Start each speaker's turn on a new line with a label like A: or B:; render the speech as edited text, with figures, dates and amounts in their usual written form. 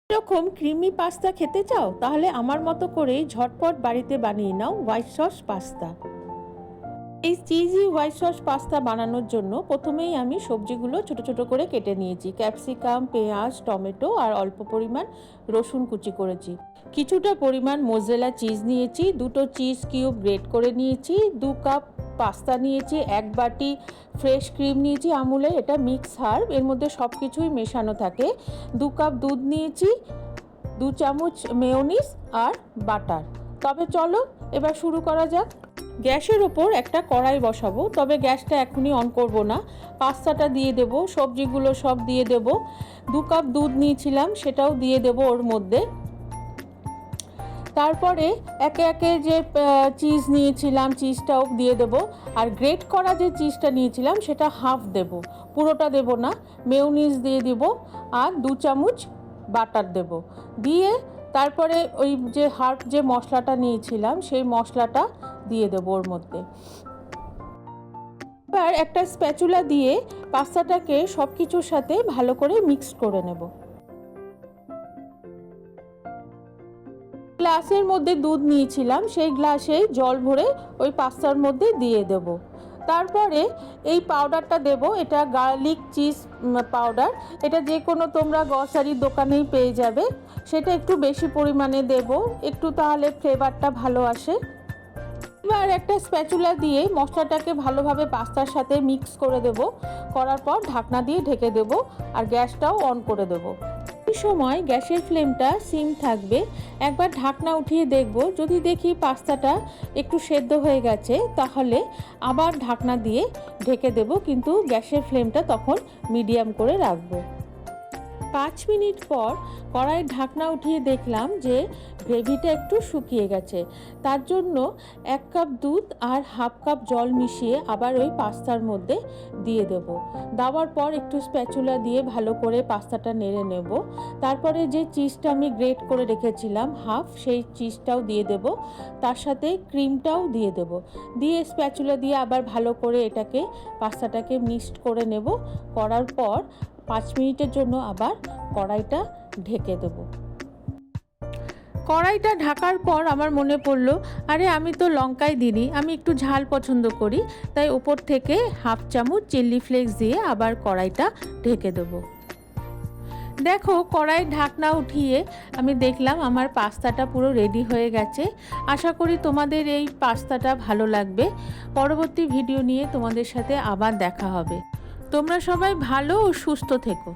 A: এরকম creamy pasta খেতে চাও তাহলে আমার মতো করেই ঝটপট বাড়িতে বানিয়ে নাও হোয়াইট সস পাস্তা। এই চিজি হোয়াইট সস পাস্তা বানানোর জন্য প্রথমেই আমি সবজিগুলো ছোট ছোট করে কেটে নিয়েছি। ক্যাপসিকাম, পেঁয়াজ, টমেটো আর অল্প পরিমাণ রসুন কুচি করেছি। কিছুটা পরিমাণ মোজরেলা চিজ নিয়েছি, দুটো চিজ কিউব গ্রেট করে নিয়েছি, 2 কাপ পাস্তা নিয়েছি, 1 বাটি ফ্রেশ ক্রিম নিয়েছি আমুলের, এটা মিক্স হার্ব, এর মধ্যে সব কিছুই মেশানো থাকে। 2 কাপ দুধ নিয়েছি, 2 চামচ মেয়োনিজ আর বাটার। তবে চলো এবার শুরু করা যাক। গ্যাসের ওপর একটা কড়াই বসাবো, তবে গ্যাসটা এখনই অন করব না। পাস্তাটা দিয়ে দেব, সবজিগুলো সব দিয়ে দেব, 2 কাপ দুধ নিয়েছিলাম সেটাও দিয়ে দেব ওর মধ্যে। তারপরে একে একে যে চিজ নিয়েছিলাম চিজটাও দিয়ে দেব, আর গ্রেট করা যে চিজটা নিয়েছিলাম সেটা হাফ দেব, পুরোটা দেব না। মেয়োনিজ দিয়ে দিব আর 2 চামচ বাটার দেব, দিয়ে তারপরে ওই যে হার্ব যে মশলাটা নিয়েছিলাম সেই মশলাটা দিয়ে দেব ওর মধ্যে। এবার একটা স্প্যাচুলা দিয়ে পাস্তাটাকে সব কিছুর সাথে ভালো করে মিক্স করে নেব। গ্লাসের মধ্যে দুধ নিয়েছিলাম সেই গ্লাসে জল ভরে ওই পাস্তার মধ্যে দিয়ে দেব। তারপরে এই পাউডারটা দেব, এটা গার্লিক চিজ পাউডার, এটা যে কোনো তোমরা গ্রসারির দোকানেই পেয়ে যাবে। সেটা একটু বেশি পরিমাণে দেব, একটু তাহলে ফ্লেভারটা ভালো আসে। এবার একটা স্প্যাচুলা দিয়ে মশলাটাকে ভালোভাবে পাস্তার সাথে মিক্স করে দেব, করার পর ঢাকনা দিয়ে ঢেকে দেব আর গ্যাসটাও অন করে দেব। এই সময় গ্যাসের ফ্লেমটা সিম থাকবে। একবার ঢাকনা উঠিয়ে দেখব, যদি দেখি পাস্তাটা একটু সেদ্ধ হয়ে গেছে তাহলে আবার ঢাকনা দিয়ে ঢেকে দেব, কিন্তু গ্যাসের ফ্লেমটা তখন মিডিয়াম করে রাখবো। 5 মিনিট পর কড়াইয়ের ঢাকনা উঠিয়ে দেখলাম যে গ্রেভিটা একটু শুকিয়ে গেছে। তার জন্য 1 কাপ দুধ আর হাফ কাপ জল মিশিয়ে আবার ওই পাস্তার মধ্যে দিয়ে দেব। দেওয়ার পর একটু স্প্যাচুলা দিয়ে ভালো করে পাস্তাটা নেড়ে নেব। তারপরে যে চিজটা আমি গ্রেট করে রেখেছিলাম হাফ, সেই চিজটাও দিয়ে দেব, তার সাথে ক্রিমটাও দিয়ে দেব, দিয়ে স্প্যাচুলা দিয়ে আবার ভালো করে এটাকে পাস্তাটাকে মিক্সড করে নেব। করার পর 5 মিনিটের জন্য আবার কড়াইটা ঢেকে দেব। কড়াইটা ঢাকার পর আমার মনে পড়লো, আরে আমি তো লঙ্কাই দিইনি, আমি একটু ঝাল পছন্দ করি, তাই উপর থেকে হাফ চামচ চিলি ফ্লেক্স দিয়ে আবার কড়াইটা ঢেকে দেব। দেখো কড়াইয়ের ঢাকনা উঠিয়ে আমি দেখলাম আমার পাস্তাটা পুরো রেডি হয়ে গেছে। আশা করি তোমাদের এই পাস্তাটা ভালো লাগবে। পরবর্তী ভিডিও নিয়ে তোমাদের সাথে আবার দেখা হবে। তোমরা সবাই ভালো ও সুস্থ থেকো।